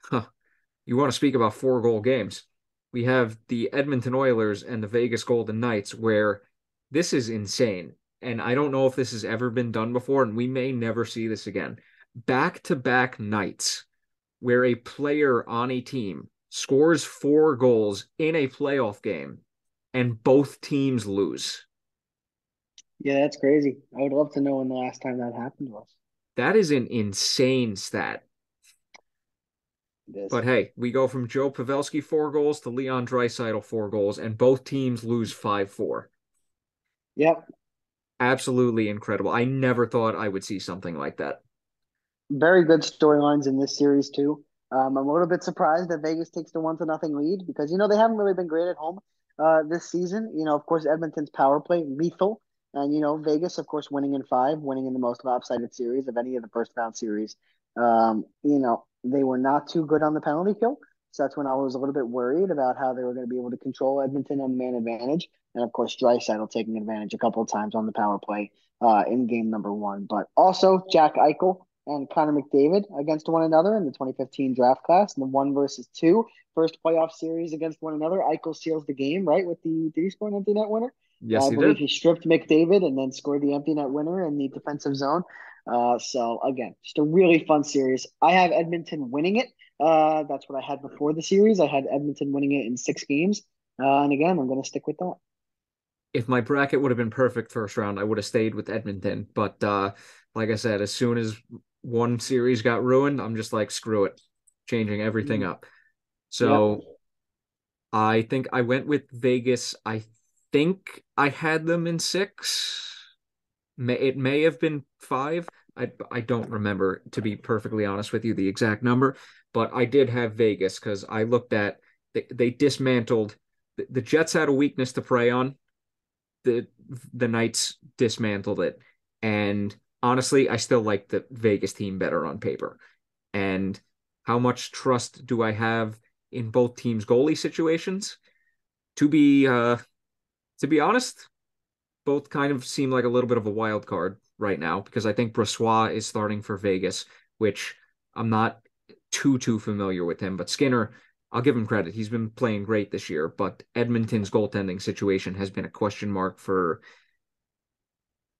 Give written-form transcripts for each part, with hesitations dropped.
Huh. You want to speak about 4-goal games? We have the Edmonton Oilers and the Vegas Golden Knights, where this is insane. And I don't know if this has ever been done before, and we may never see this again. Back-to-back nights where a player on a team scores 4 goals in a playoff game and both teams lose. Yeah, that's crazy. I would love to know when the last time that happened to us. That is an insane stat. It is. But hey, we go from Joe Pavelski 4 goals to Leon Draisaitl 4 goals, and both teams lose 5-4. Yep. Absolutely incredible. I never thought I would see something like that. Very good storylines in this series too. I'm a little bit surprised that Vegas takes the 1-0 lead because they haven't really been great at home this season. Of course, Edmonton's power play lethal, and Vegas, of course, winning in five, winning in the most lopsided series of any of the first round series. They were not too good on the penalty kill, so that's when I was a little bit worried about how they were going to be able to control Edmonton on man advantage, and of course, Draisaitl taking advantage a couple of times on the power play in game number one, but also Jack Eichel and Connor McDavid against one another in the 2015 draft class in the one versus two first playoff series against one another. Eichel seals the game, right? Did he score an empty net winner? Yes, I he believe did. he stripped McDavid and then scored the empty net winner in the defensive zone. So again, just a really fun series. I have Edmonton winning it. That's what I had before the series. I had Edmonton winning it in 6 games. And again, I'm going to stick with that. If my bracket would have been perfect first round, I would have stayed with Edmonton. But like I said, as soon as one series got ruined, I'm just like, screw it, changing everything Mhm. up. Yep. So I think I went with Vegas. I think I had them in six. It may have been five. I don't remember, to be perfectly honest with you, the exact number, but I did have Vegas because I looked at they dismantled the Jets had a weakness to prey on. The the Knights dismantled it. And honestly, I still like the Vegas team better on paper. And how much trust do I have in both teams' goalie situations? To be uh to be honest, both kind of seem like a little bit of a wild card right now because I think Brossoit is starting for Vegas, which I'm not too familiar with him. But Skinner, I'll give him credit. He's been playing great this year, but Edmonton's goaltending situation has been a question mark for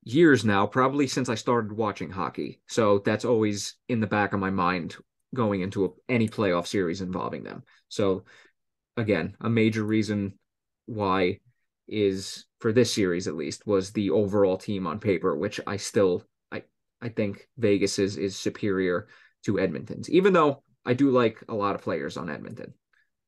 years now, probably since I started watching hockey. So that's always in the back of my mind going into any playoff series involving them. So again, a major reason why is for this series at least was the overall team on paper, which I think Vegas is superior to Edmonton's, even though I do like a lot of players on Edmonton.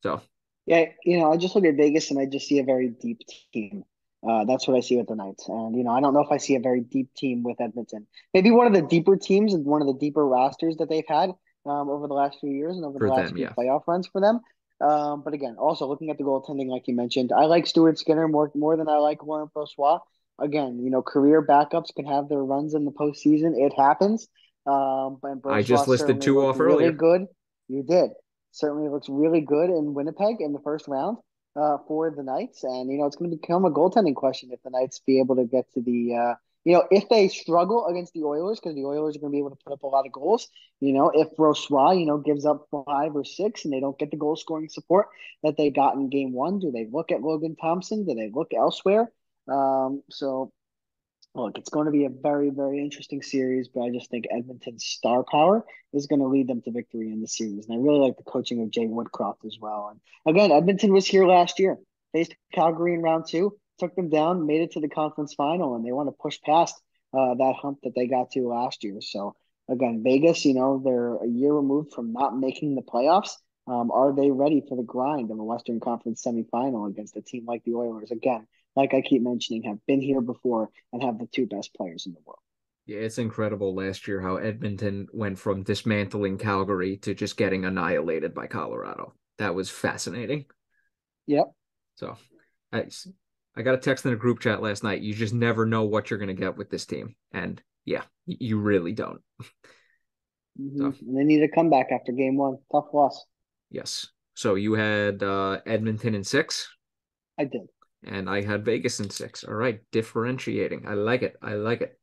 So Yeah, I just look at Vegas and I just see a very deep team. That's what I see with the Knights. And, I don't know if I see a very deep team with Edmonton. Maybe one of the deeper teams and one of the deeper rosters that they've had over the last few years and over the for last them, few yeah. playoff runs for them. But again, also looking at the goaltending, like you mentioned, I like Stuart Skinner more than I like Laurent Brossoit. Again, career backups can have their runs in the postseason. It happens. But I just Brossoit listed certainly two looked off really earlier. good. You did certainly looks really good in Winnipeg in the first round for the Knights. And, it's going to become a goaltending question if the Knights be able to get to if they struggle against the Oilers, because the Oilers are going to be able to put up a lot of goals. If Brossoit, gives up 5 or 6 and they don't get the goal scoring support that they got in game one, do they look at Logan Thompson? Do they look elsewhere? So look, it's going to be a very, very interesting series, but I just think Edmonton's star power is going to lead them to victory in the series. And I really like the coaching of Jay Woodcroft as well. And again, Edmonton was here last year, faced Calgary in round two, took them down, made it to the conference final, and they want to push past that hump that they got to last year. So again, Vegas, they're a year removed from not making the playoffs. Are they ready for the grind of a Western Conference semifinal against a team like the Oilers? Again, like I keep mentioning, have been here before and have the two best players in the world. Yeah, it's incredible last year how Edmonton went from dismantling Calgary to just getting annihilated by Colorado. That was fascinating. Yep. So I, I got a text in a group chat last night. You just never know what you're going to get with this team. And yeah, you really don't. So, And they need a comeback after game one. Tough loss. yes. So you had Edmonton in six, I did. and I had Vegas in six. All right. Differentiating. I like it. I like it.